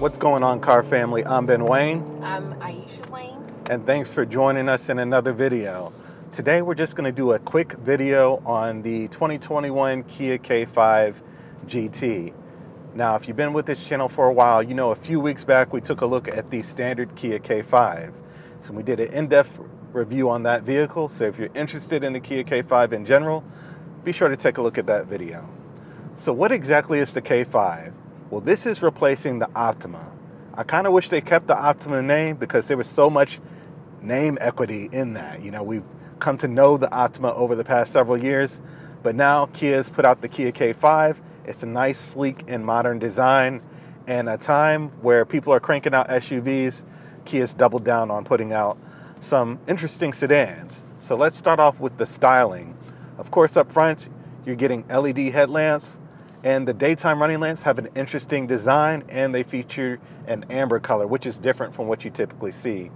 What's going on, car family? I'm Ben Wayne. I'm Aisha Wayne. And thanks for joining us in another video. Today we're just going to do a quick video on the 2021 Kia K5 GT. Now, if you've been with this channel for a while, you know a few weeks back we took a look at the standard Kia K5. So we did an in-depth review on that vehicle. So if you're interested in the Kia K5 in general, be sure to take a look at that video. So what exactly is the K5? Well, this is replacing the Optima. I kind of wish they kept the Optima name because there was so much name equity in that. You know, we've come to know the Optima over the past several years, but now Kia's put out the Kia K5. It's a nice, sleek, and modern design. And a time where people are cranking out SUVs, Kia's doubled down on putting out some interesting sedans. So let's start off with the styling. Of course, up front, you're getting LED headlamps, and the daytime running lamps have an interesting design, and they feature an amber color, which is different from what you typically see.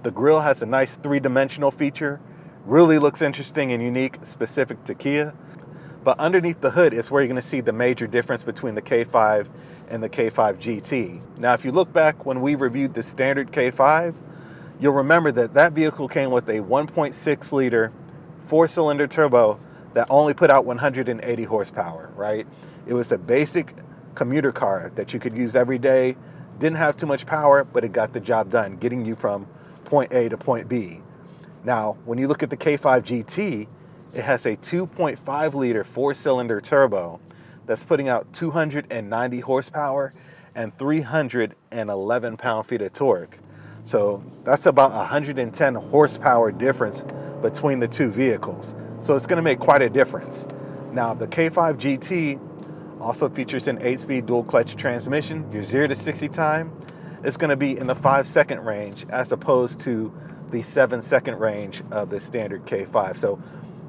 The grille has a nice three-dimensional feature, really looks interesting and unique, specific to Kia. But underneath the hood is where you're going to see the major difference between the K5 and the K5 GT. Now, if you look back when we reviewed the standard K5, you'll remember that that vehicle came with a 1.6 liter four-cylinder turbo that only put out 180 horsepower, right? It was a basic commuter car that you could use every day. Didn't have too much power, but it got the job done, getting you from point A to point B. Now, when you look at the K5 GT, it has a 2.5 liter four-cylinder turbo that's putting out 290 horsepower and 311 pound-feet of torque. So that's about 110 horsepower difference between the two vehicles. So it's going to make quite a difference. Now, the K5 GT also features an 8-speed dual clutch transmission. Your 0 to 60 time is going to be in the 5-second range as opposed to the 7-second range of the standard K5. So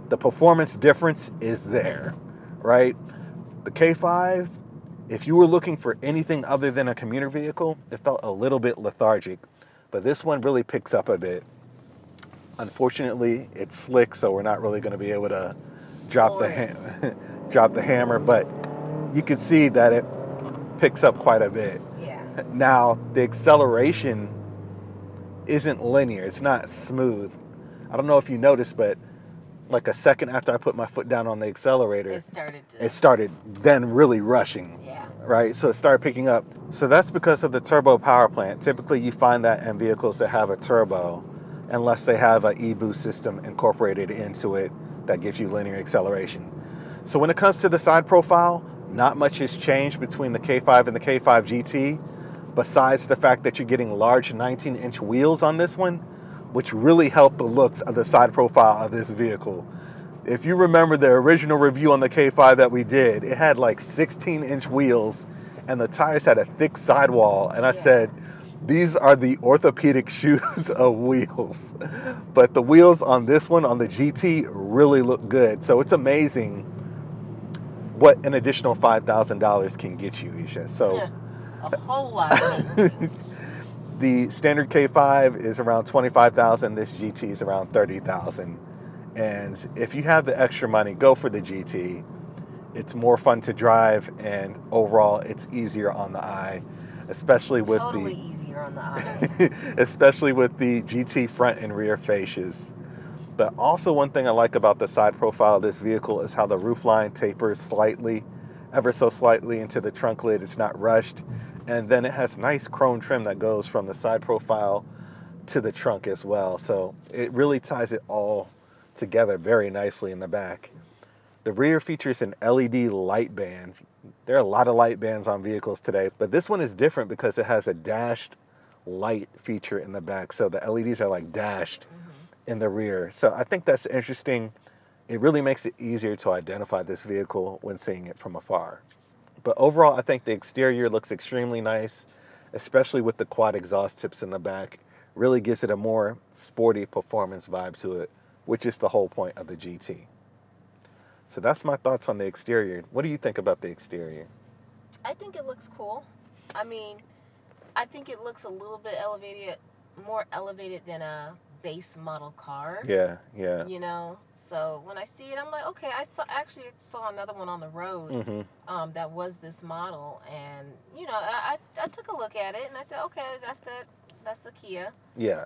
the performance difference is there, right? The K5, if you were looking for anything other than a commuter vehicle, it felt a little bit lethargic, but this one really picks up a bit. Unfortunately, it's slick, so we're not really going to be able to drop drop the hammer, but you can see that it picks up quite a bit. Yeah. Now, the acceleration isn't linear. It's not smooth. I don't know if you noticed, but like a second after I put my foot down on the accelerator, it started then really rushing. Yeah. Right? So it started picking up. So that's because of the turbo power plant. Typically, you find that in vehicles that have a turbo, unless they have an e-boost system incorporated into it that gives you linear acceleration. So when it comes to the side profile, not much has changed between the K5 and the K5 GT, besides the fact that you're getting large 19-inch wheels on this one, which really help the looks of the side profile of this vehicle. If you remember the original review on the K5 that we did, it had like 16-inch wheels and the tires had a thick sidewall, and I said, these are the orthopedic shoes of wheels. But the wheels on this one, on the GT, really look good. So it's amazing what an additional $5,000 can get you, Isha. So a whole lot amazing. The standard K5 is around 25,000. This GT is around 30,000. And if you have the extra money, go for the GT. It's more fun to drive, and overall, it's easier on the eye, especially with easier on the eye. especially with the GT front and rear fascias. But also, one thing I like about the side profile of this vehicle is how the roofline tapers slightly, ever so slightly into the trunk lid. It's not rushed. And then it has nice chrome trim that goes from the side profile to the trunk as well. So it really ties it all together very nicely in the back. The rear features an LED light band. There are a lot of light bands on vehicles today, but this one is different because it has a dashed light feature in the back. So the LEDs are like dashed in the rear. So I think that's interesting. It really makes it easier to identify this vehicle when seeing it from afar. But overall, I think the exterior looks extremely nice, especially with the quad exhaust tips in the back. Really gives it a more sporty performance vibe to it, which is the whole point of the GT. So that's my thoughts on the exterior. What do you think about the exterior? I think it looks cool. I mean, I think it looks a little bit elevated, more elevated than a base model car. Yeah, yeah. You know, So when I see it, I'm like, okay. I saw another one on the road that was this model, and I took a look at it and I said, okay, that's the Kia. Yeah.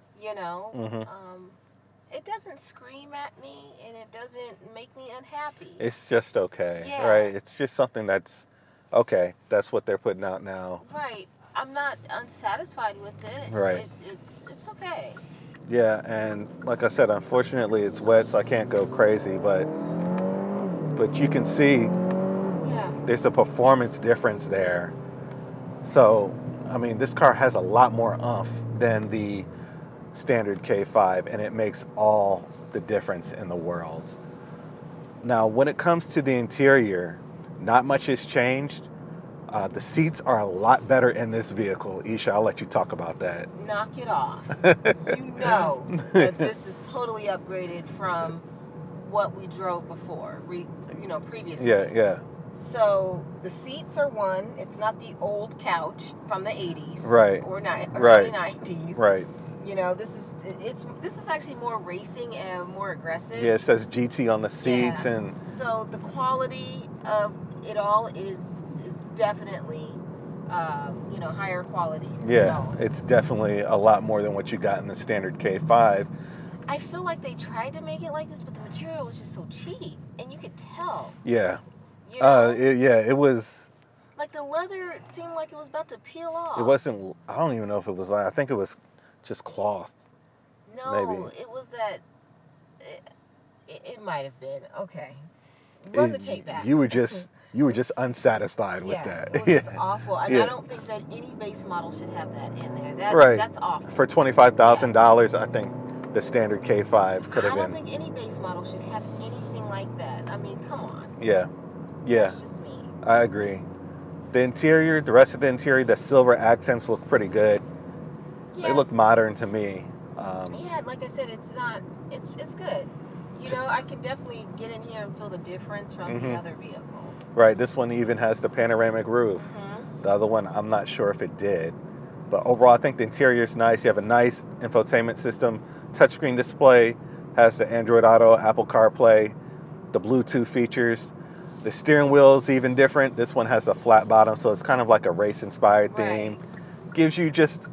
It doesn't scream at me and it doesn't make me unhappy. It's just okay, Yeah. right? It's just something that's okay. That's what they're putting out now. Right. I'm not unsatisfied with it. Right. It's okay. Yeah, and like I said, unfortunately it's wet, so I can't go crazy, but you can see there's a performance difference there. So, I mean, this car has a lot more oomph than the standard K5, and it makes all the difference in the world. Now, when it comes to the interior, not much has changed. The seats are a lot better in this vehicle. Isha, I'll let you talk about that. Knock it off. You know that this is totally upgraded from what we drove before, previously. Yeah. So the seats are one. It's not the old couch from the 80s, right, or right, early 90s. Right. This is actually more racing and more aggressive. Yeah, it says GT on the seats, and so the quality of it all is definitely higher quality. Yeah, it's definitely a lot more than what you got in the standard K5. I feel like they tried to make it like this, but the material was just so cheap, and you could tell. Yeah. It was. Like the leather seemed like it was about to peel off. It wasn't. I don't even know if it was. I think it was just cloth. No, maybe. It was that. It might have been. Okay. Run the tape back. You were just unsatisfied with that. It was just awful, and I don't think that any base model should have that in there. That's awful. For $25,000, I think the standard K5 could have been. I don't think any base model should have anything like that. I mean, come on. Yeah. That's just me. I agree. The interior, the rest of the interior, the silver accents look pretty good. Yeah. They look modern to me. Like I said, it's good. I can definitely get in here and feel the difference from the other vehicle. Right, this one even has the panoramic roof. The other one, I'm not sure if it did. But overall, I think the interior is nice. You have a nice infotainment system, touchscreen display, has the Android Auto, Apple CarPlay, the Bluetooth features. The steering wheel is even different. This one has a flat bottom, so it's kind of like a race-inspired theme. Gives you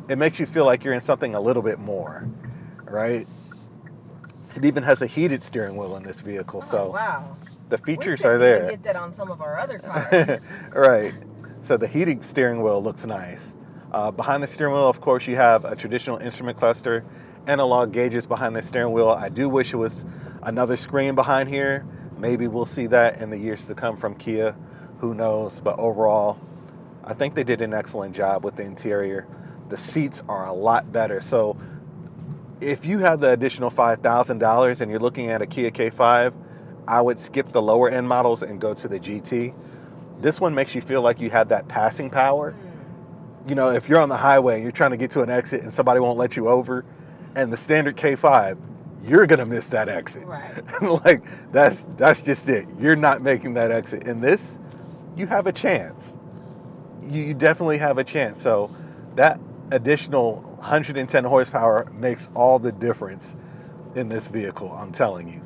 it makes you feel like you're in something a little bit more, right? It even has a heated steering wheel in this vehicle, so wow. The features are there. We get that on some of our other cars. Right. So the heated steering wheel looks nice. Behind the steering wheel, of course, you have a traditional instrument cluster, analog gauges behind the steering wheel. I do wish it was another screen behind here. Maybe we'll see that in the years to come from Kia. Who knows? But overall, I think they did an excellent job with the interior. The seats are a lot better. So if you have the additional $5,000 and you're looking at a Kia K5, I would skip the lower end models and go to the GT. This one makes you feel like you have that passing power. If you're on the highway and you're trying to get to an exit and somebody won't let you over, and the standard K5, you're gonna miss that exit. Right. Like that's just it. You're not making that exit. In this, you have a chance. You definitely have a chance. So that additional 110 horsepower makes all the difference in this vehicle, I'm telling you.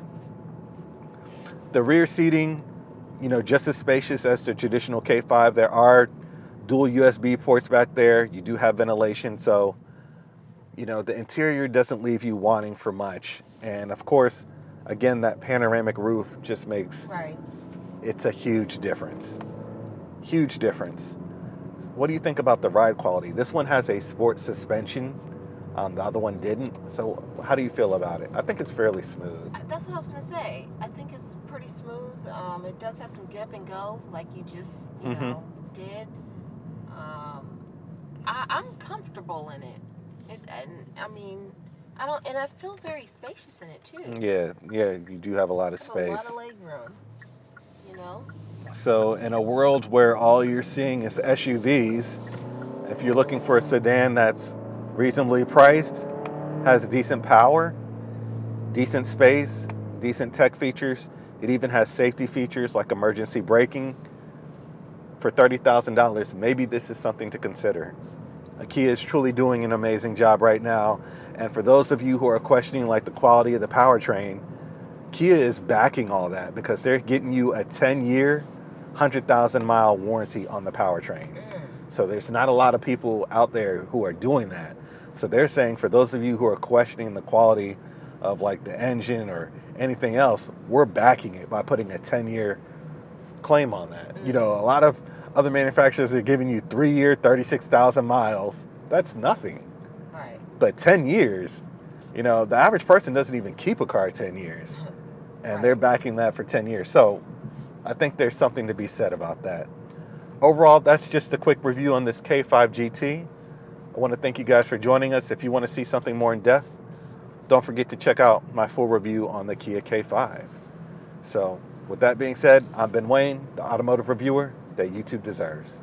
The rear seating, just as spacious as the traditional K5. There are dual USB ports back there. You do have ventilation, so the interior doesn't leave you wanting for much. And of course, again, that panoramic roof just makes it's a huge difference. Huge difference. What do you think about the ride quality? This one has a sport suspension. The other one didn't. So how do you feel about it? I think it's fairly smooth. That's what I was gonna say. I think it's pretty smooth. It does have some get up and go, like you just did. I'm comfortable in it. I mean, I feel very spacious in it too. Yeah, you do have a lot of space. A lot of leg room. So in a world where all you're seeing is SUVs, if you're looking for a sedan that's reasonably priced, has decent power, decent space, decent tech features, it even has safety features like emergency braking, for $30,000, maybe this is something to consider. Kia is truly doing an amazing job right now. And for those of you who are questioning like the quality of the powertrain, Kia is backing all that because they're getting you a 10-year, 100,000-mile warranty on the powertrain. So there's not a lot of people out there who are doing that. So they're saying for those of you who are questioning the quality of like the engine or anything else, we're backing it by putting a 10-year claim on that. You know, a lot of other manufacturers are giving you 3-year, 36,000 miles. That's nothing. Right. But 10 years, you know, the average person doesn't even keep a car 10 years. And they're backing that for 10 years. So I think there's something to be said about that. Overall, that's just a quick review on this K5 GT. I want to thank you guys for joining us. If you want to see something more in depth, don't forget to check out my full review on the Kia K5. So with that being said, I'm Ben Wayne, the automotive reviewer that YouTube deserves.